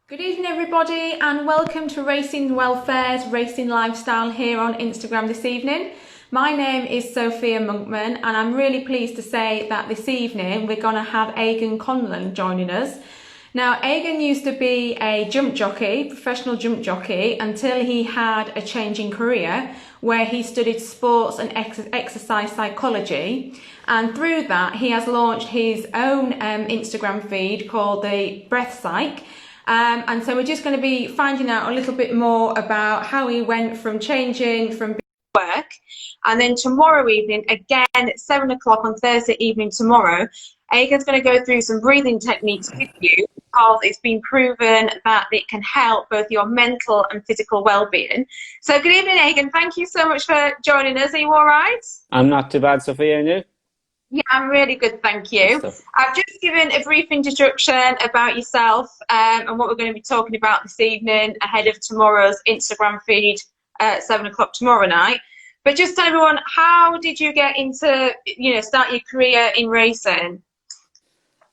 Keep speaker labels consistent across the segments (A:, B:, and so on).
A: Good evening, everybody, and welcome to Racing Welfare's Racing Lifestyle here on Instagram this evening. My name is Sophia Monkman, and I'm really pleased to say that this evening we're going to have Aodhagan Conlon joining us. Now, Aodhagan used to be a jump jockey, professional jump jockey, until he had a change in career where he studied sports and exercise psychology. And through that, he has launched his own Instagram feed called the Psych. And so we're just going to be finding out a little bit more about how he went from changing from work. And then tomorrow evening, again at 7 o'clock on Thursday evening tomorrow, Aodhagan's going to go through some breathing techniques with you because it's been proven that it can help both your mental and physical well-being. So good evening, Aodhagan. Thank you so much for joining us. Are you all right?
B: I'm not too bad, Sophia, and you?
A: Yeah, I'm really good, thank you. I've just given a brief introduction about yourself and what we're going to be talking about this evening ahead of tomorrow's Instagram feed at 7 o'clock tomorrow night. But just tell everyone, how did you get into, start your career in racing?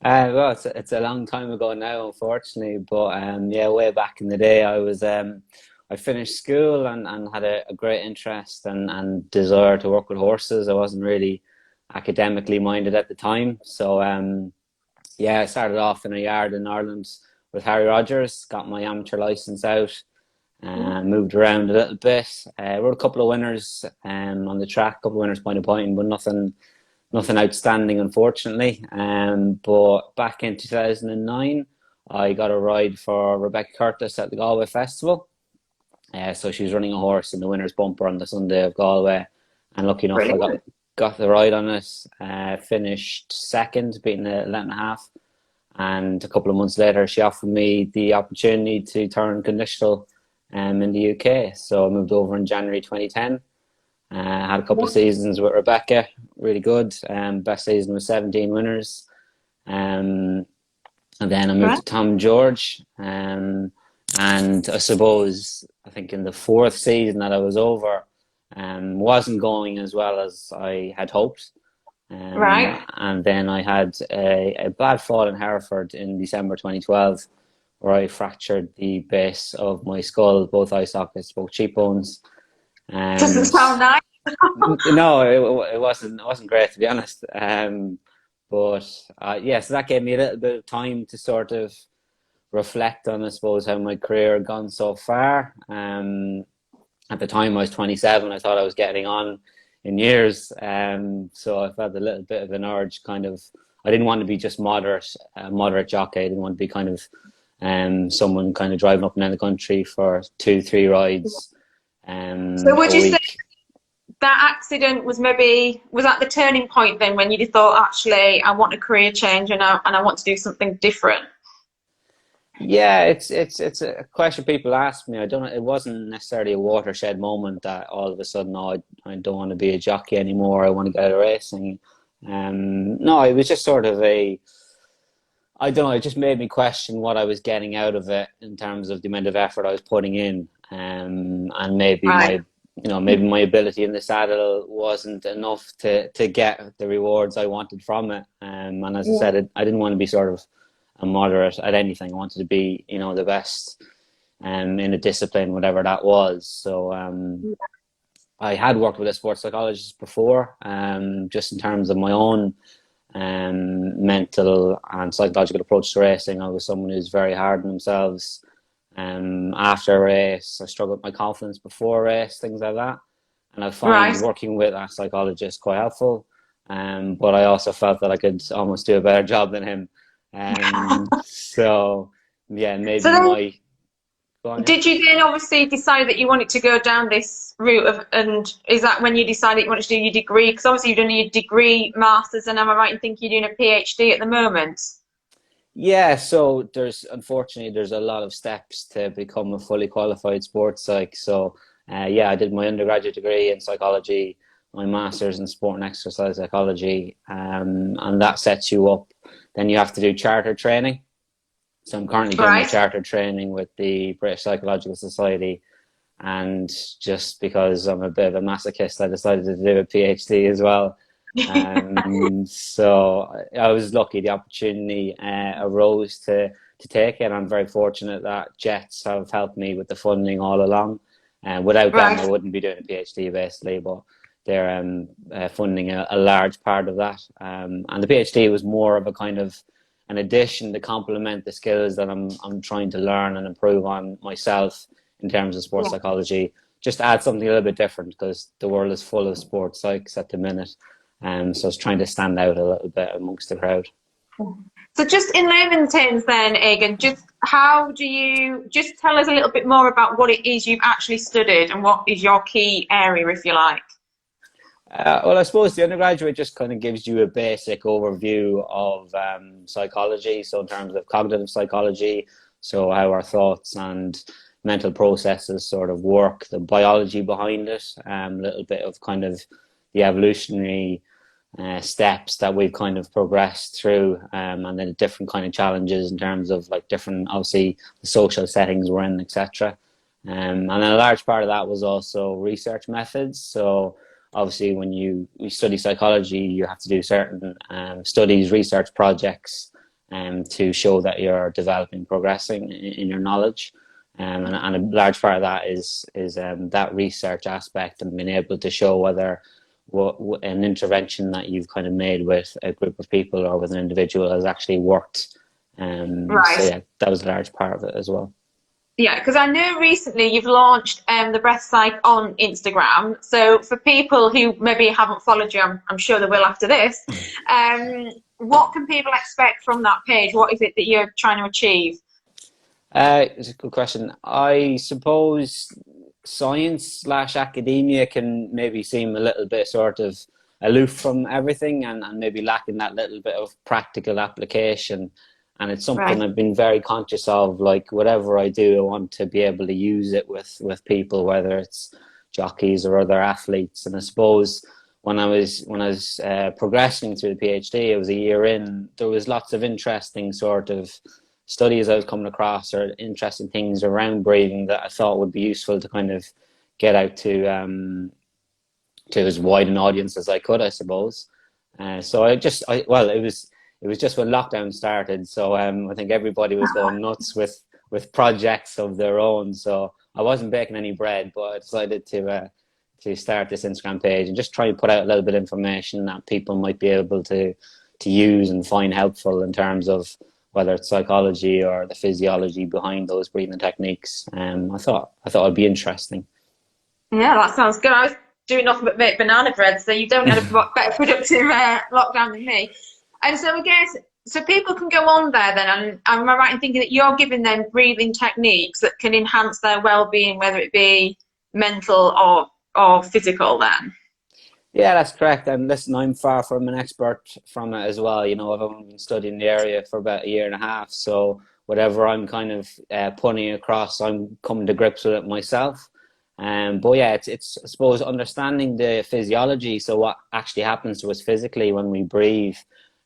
B: Well, it's a long time ago now, unfortunately, but yeah, way back in the day, I finished school and had a great interest and desire to work with horses. I wasn't really academically minded at the time, so yeah, I started off in a yard in Ireland with Harry Rogers, got my amateur license out, and moved around a little bit. Wrote a couple of winners on the track, a couple of winners point to point, but nothing outstanding, unfortunately. But back in 2009, I got a ride for Rebecca Curtis at the Galway Festival. So she was running a horse in the winner's bumper on the Sunday of Galway, and lucky enough, I got the ride on it. Finished second, beating the 11.5. And a couple of months later, she offered me the opportunity to turn conditional in the UK. So I moved over in January 2010. Had a couple of seasons with Rebecca, really good. Best season was 17 winners. And then I moved to Tom George. And I suppose, I think in the fourth season that I was over, wasn't going as well as I had hoped. And then I had a bad fall in Hereford in December 2012, where I fractured the base of my skull, both eye sockets, both cheekbones.
A: Doesn't sound nice.
B: No, it wasn't great, to be honest. But yeah, so that gave me a little bit of time to sort of reflect on, I suppose, how my career had gone so far. At the time, I was 27. I thought I was getting on in years. So I felt a little bit of an urge, kind of. I didn't want to be just a moderate jockey. I didn't want to be kind of someone kind of driving up and down the country for 2-3 rides.
A: So would you say that accident was that the turning point then when you thought, actually, I want a career change and I want to do something different?
B: Yeah, it's a question people ask me. I don't know. It wasn't necessarily a watershed moment that all of a sudden, I don't want to be a jockey anymore. I want to get out of racing. No, it was just sort of I don't know. It just made me question what I was getting out of it in terms of the amount of effort I was putting in, and maybe maybe my ability in the saddle wasn't enough to get the rewards I wanted from it. And as I said, I didn't want to be sort of a moderate at anything. I wanted to be, the best in a discipline, whatever that was. So I had worked with a sports psychologist before, just in terms of my own mental and psychological approach to racing. I was someone who's very hard on themselves. After a race, I struggled with my confidence before a race, things like that. And I find working with a psychologist quite helpful. But I also felt that I could almost do a better job than him. So yeah, maybe
A: Did you then obviously decide that you wanted to go down this route and is that when you decided you wanted to do your degree? Because obviously you've done your degree, masters, and am I right in thinking you're doing a PhD at the moment?
B: Yeah, so unfortunately there's a lot of steps to become a fully qualified sports psych. So yeah, I did my undergraduate degree in psychology, my master's in sport and exercise psychology, and that sets you up. Then you have to do chartered training. So I'm currently doing my chartered training with the British Psychological Society. And just because I'm a bit of a masochist, I decided to do a PhD as well. So I was lucky the opportunity arose to to take it. I'm very fortunate that Jets have helped me with the funding all along. And without them, I wouldn't be doing a PhD basically, but they're funding a large part of that. And the PhD was more of a kind of an addition to complement the skills that I'm trying to learn and improve on myself in terms of sports psychology. Just add something a little bit different because the world is full of sports psychs at the minute. So I was trying to stand out a little bit amongst the crowd.
A: So just in layman's terms then, Aodhagan, just tell us a little bit more about what it is you've actually studied and what is your key area, if you like?
B: Well, I suppose the undergraduate just kind of gives you a basic overview of psychology. So in terms of cognitive psychology, so how our thoughts and mental processes sort of work, the biology behind it, a little bit of kind of the evolutionary steps that we've kind of progressed through, and then different kind of challenges in terms of like different, obviously, the social settings we're in, etc. And then a large part of that was also research methods. So obviously when you study psychology, you have to do certain studies, research projects to show that you're developing, progressing in your knowledge. And a large part of that is that research aspect and being able to show whether an intervention that you've kind of made with a group of people or with an individual has actually worked. So yeah, that was a large part of it as well.
A: Yeah, because I know recently you've launched the Breath Psych on Instagram. So for people who maybe haven't followed you, I'm sure they will after this. What can people expect from that page? What is it that you're trying to achieve?
B: It's a good question. I suppose science/academia can maybe seem a little bit sort of aloof from everything and maybe lacking that little bit of practical application. And it's something I've been very conscious of, like whatever I do, I want to be able to use it with people, whether it's jockeys or other athletes. And I suppose when I was progressing through the PhD, it was a year in, there was lots of interesting sort of studies I was coming across or interesting things around breathing that I thought would be useful to kind of get out to as wide an audience as I could, I suppose. So it was just when lockdown started, so I think everybody was going nuts with projects of their own. So I wasn't baking any bread, but I decided to start this Instagram page and just try and put out a little bit of information that people might be able to use and find helpful in terms of whether it's psychology or the physiology behind those breathing techniques. I thought it'd be interesting.
A: Yeah, that sounds good. I was doing nothing but make banana bread, so you don't have a better productive lockdown than me. And so I guess, so people can go on there then, and am I right in thinking that you're giving them breathing techniques that can enhance their well-being, whether it be mental or physical then?
B: Yeah, that's correct. And listen, I'm far from an expert from it as well. You know, I've only been studying the area for about a year and a half. So whatever I'm kind of putting across, I'm coming to grips with it myself. But yeah, it's I suppose understanding the physiology. So what actually happens to us physically when we breathe.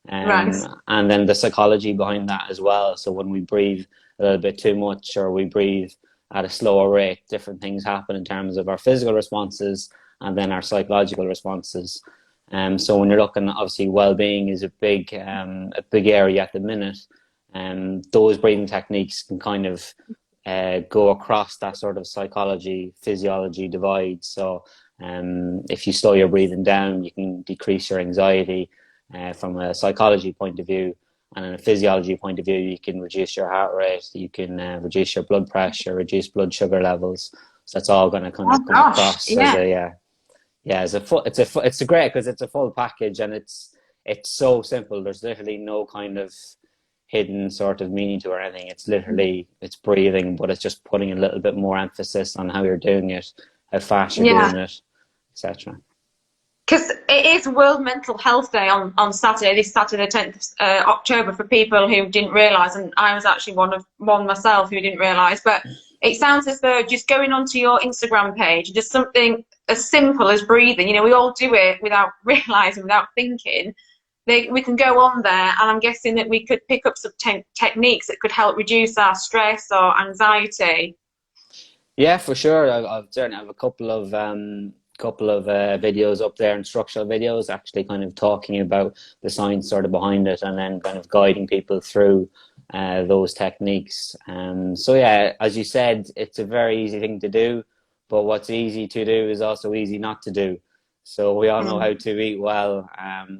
B: And then the psychology behind that as well. So when we breathe a little bit too much or we breathe at a slower rate, different things happen in terms of our physical responses and then our psychological responses. So when you're looking, obviously well-being is a big area at the minute. Those breathing techniques can kind of go across that sort of psychology physiology divide. So if you slow your breathing down, you can decrease your anxiety. From a psychology point of view, and in a physiology point of view, you can reduce your heart rate, you can reduce your blood pressure, reduce blood sugar levels. So that's all going to kind of come across as it's a great because it's a full package and it's so simple. There's literally no kind of hidden sort of meaning to it or anything. It's literally it's breathing, but it's just putting a little bit more emphasis on how you're doing it, how fast you're doing it, etc.
A: Because it is World Mental Health Day on Saturday, this Saturday, 10th October, for people who didn't realise, and I was actually one myself who didn't realise, but it sounds as though just going onto your Instagram page, just something as simple as breathing, you know, we all do it without realising, without thinking, we can go on there, and I'm guessing that we could pick up some techniques that could help reduce our stress or anxiety.
B: Yeah, for sure. I've certainly have a couple of videos up there, instructional videos, actually kind of talking about the science sort of behind it, and then kind of guiding people through those techniques. So yeah, as you said, it's a very easy thing to do, but what's easy to do is also easy not to do. So we all know how to eat well,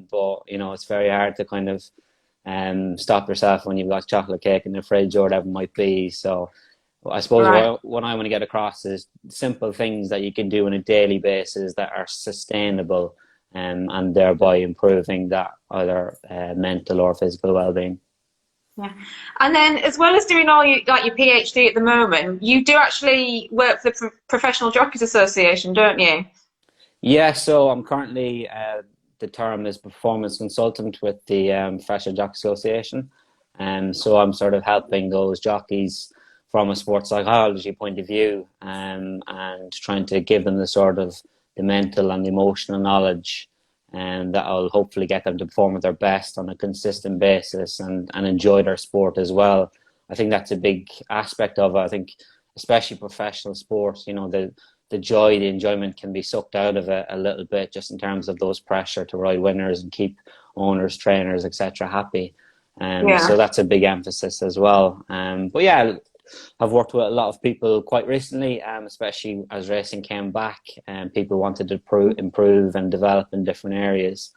B: but you know, it's very hard to kind of stop yourself when you've got chocolate cake in the fridge or whatever it might be. So I suppose what I want to get across is simple things that you can do on a daily basis that are sustainable, and thereby improving that either mental or physical well-being.
A: Yeah. And then as well as doing all your PhD at the moment, you do actually work for the Professional Jockeys Association, don't you?
B: Yeah, so I'm currently the term is performance consultant with the Professional Jockeys Association. So I'm sort of helping those jockeys from a sports psychology point of view, and trying to give them the sort of the mental and the emotional knowledge, and that will hopefully get them to perform at their best on a consistent basis and enjoy their sport as well. I think that's a big aspect of it. I think especially professional sports, you know, the joy, the enjoyment can be sucked out of it a little bit, just in terms of those pressure to ride winners and keep owners, trainers, etc. happy. So that's a big emphasis as well. But yeah, I've worked with a lot of people quite recently, especially as racing came back and people wanted to improve and develop in different areas.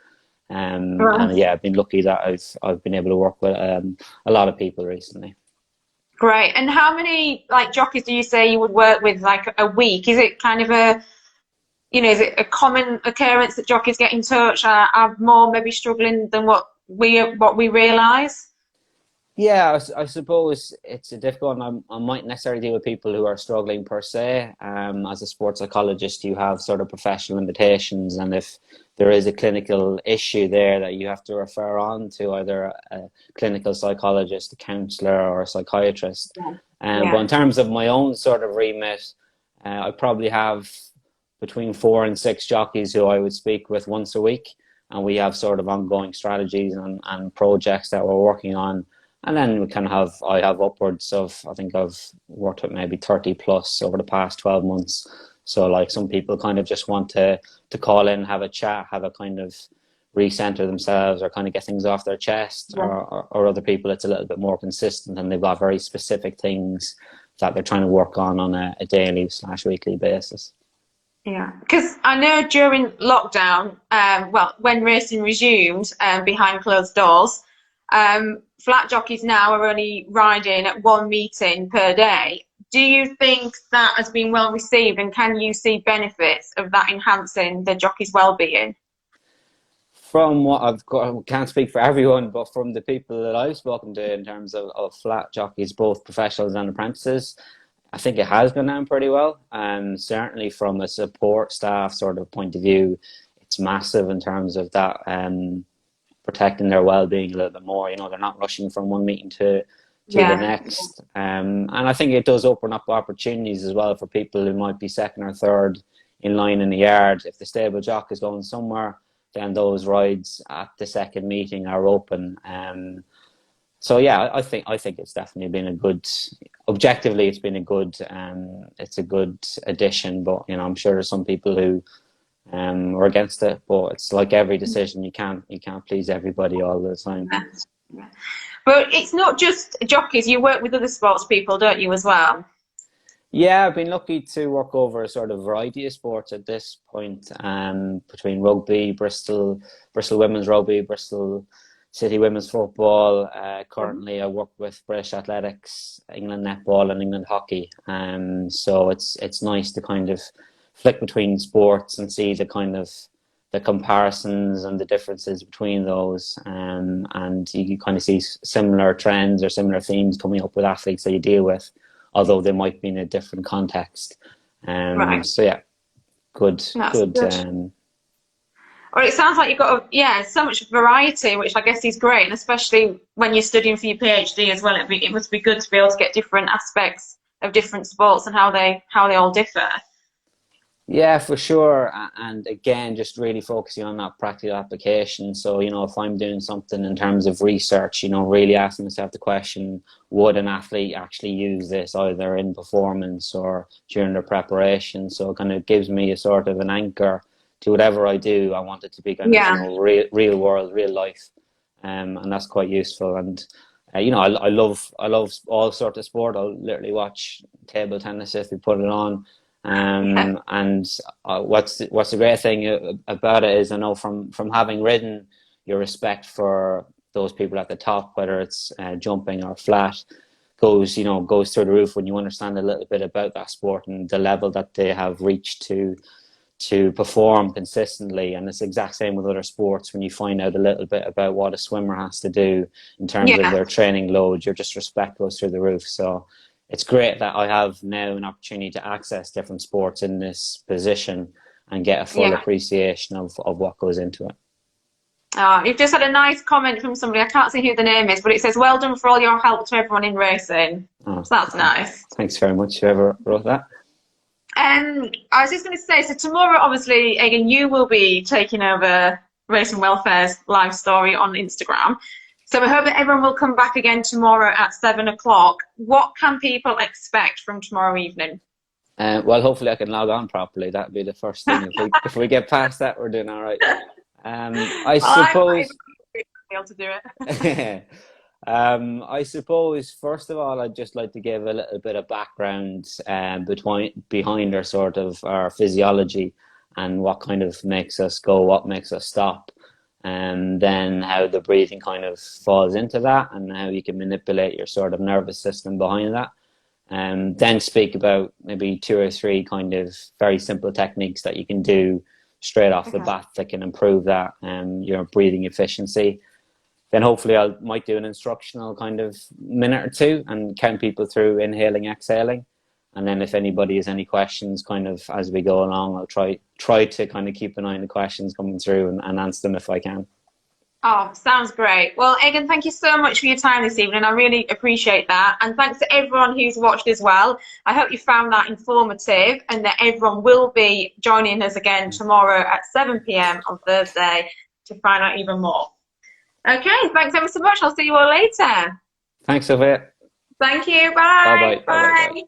B: And yeah, I've been lucky that I've been able to work with a lot of people recently.
A: Great. And how many jockeys do you say you would work with a week? Is it kind of is it a common occurrence that jockeys get in touch are more maybe struggling than what we realise?
B: Yeah, I suppose it's a difficult one. I might necessarily deal with people who are struggling per se. As a sports psychologist, you have sort of professional limitations, and if there is a clinical issue there that you have to refer on to either a clinical psychologist, a counsellor, or a psychiatrist. But in terms of my own sort of remit, I probably have between 4 and 6 jockeys who I would speak with once a week, and we have sort of ongoing strategies and projects that we're working on. And then I have upwards of, I think I've worked with maybe 30 plus over the past 12 months. So like some people kind of just want to call in, have a chat, have a kind of recenter themselves or kind of get things off their chest, or other people it's a little bit more consistent and they've got very specific things that they're trying to work on a daily/weekly basis.
A: Yeah, because I know during lockdown, when racing resumed behind closed doors, flat jockeys now are only riding at 1 meeting per day. Do you think that has been well received, and can you see benefits of that enhancing the jockey's well-being?
B: From what I've got, I can't speak for everyone, but from the people that I've spoken to in terms of flat jockeys, both professionals and apprentices, I think it has gone down pretty well. And certainly from a support staff sort of point of view, it's massive in terms of that, protecting their well-being a little bit more. You know, they're not rushing from one meeting to the next. And I think it does open up opportunities as well for people who might be second or third in line in the yard. If the stable jock is going somewhere, then those rides at the second meeting are open. So yeah, I think it's definitely been objectively it's been it's a good addition. But you know, I'm sure there's some people who are against it. But it's like every decision, you can't please everybody all the time.
A: But it's not just jockeys. You work with other sports people, don't you, as well?
B: Yeah, I've been lucky to work over a sort of variety of sports at this point, between rugby, Bristol women's rugby, Bristol City women's football. Currently I work with British athletics, England netball and England hockey. So it's nice to kind of flick between sports and see the kind of the comparisons and the differences between those, and you kind of see similar trends or similar themes coming up with athletes that you deal with, although they might be in a different context. So yeah, good.
A: Or it sounds like you've got so much variety, which I guess is great, and especially when you're studying for your PhD as well. It must be good to be able to get different aspects of different sports and how they all differ.
B: Yeah, for sure. And again, just really focusing on that practical application. So, you know, if I'm doing something in terms of research, you know, really asking myself the question, would an athlete actually use this either in performance or during their preparation? So it kind of gives me a sort of an anchor to whatever I do. I want it to be kind of, you know, real world, real life. And that's quite useful. And You know, I love all sorts of sport. I'll literally watch table tennis if we put it on.
A: Yeah.
B: And what's the great thing about it is, I know from having ridden, your respect for those people at the top, whether it's jumping or flat, goes through the roof when you understand a little bit about that sport and the level that they have reached to perform consistently. And it's the exact same with other sports. When you find out a little bit about what a swimmer has to do in terms of
A: Yeah.
B: their training load, your just respect goes through the roof. So it's great that I have now an opportunity to access different sports in this position and get a full
A: Yeah.
B: appreciation of what goes into it.
A: You've just had a nice comment from somebody. I can't see who the name is, but it says, "Well done for all your help to everyone in racing."
B: Oh,
A: So that's nice.
B: thanks very much, whoever wrote that.
A: I was just going to say, so tomorrow, obviously, again, you will be taking over Racing Welfare's live story on Instagram. So I hope that everyone will come back again tomorrow at 7 o'clock. What can people expect from tomorrow evening?
B: Well, hopefully I can log on properly. That'd be the first thing. If we get past that, we're doing all right. I
A: I
B: suppose.
A: might be able to do it.
B: I suppose, first of all, I'd just like to give a little bit of background behind our physiology and what kind of makes us go, what makes us stop, and then how the breathing kind of falls into that, and how you can manipulate your sort of nervous system behind that. And then speak about maybe 2 or 3 kind of very simple techniques that you can do straight off the bat that can improve that your breathing efficiency. Then hopefully I might do an instructional kind of minute or two and count people through inhaling, exhaling. And then if anybody has any questions kind of as we go along, I'll try to kind of keep an eye on the questions coming through and answer them if I can.
A: Oh, sounds great. Well, Aodhagan, thank you so much for your time this evening. I really appreciate that. And thanks to everyone who's watched as well. I hope you found that informative and that everyone will be joining us again tomorrow at 7 p.m. on Thursday to find out even more. Okay, thanks ever so much. I'll see you all later.
B: Thanks, Sophia.
A: Thank you.
B: Bye-bye.
A: Bye.
B: Bye-bye. Bye.
A: Bye.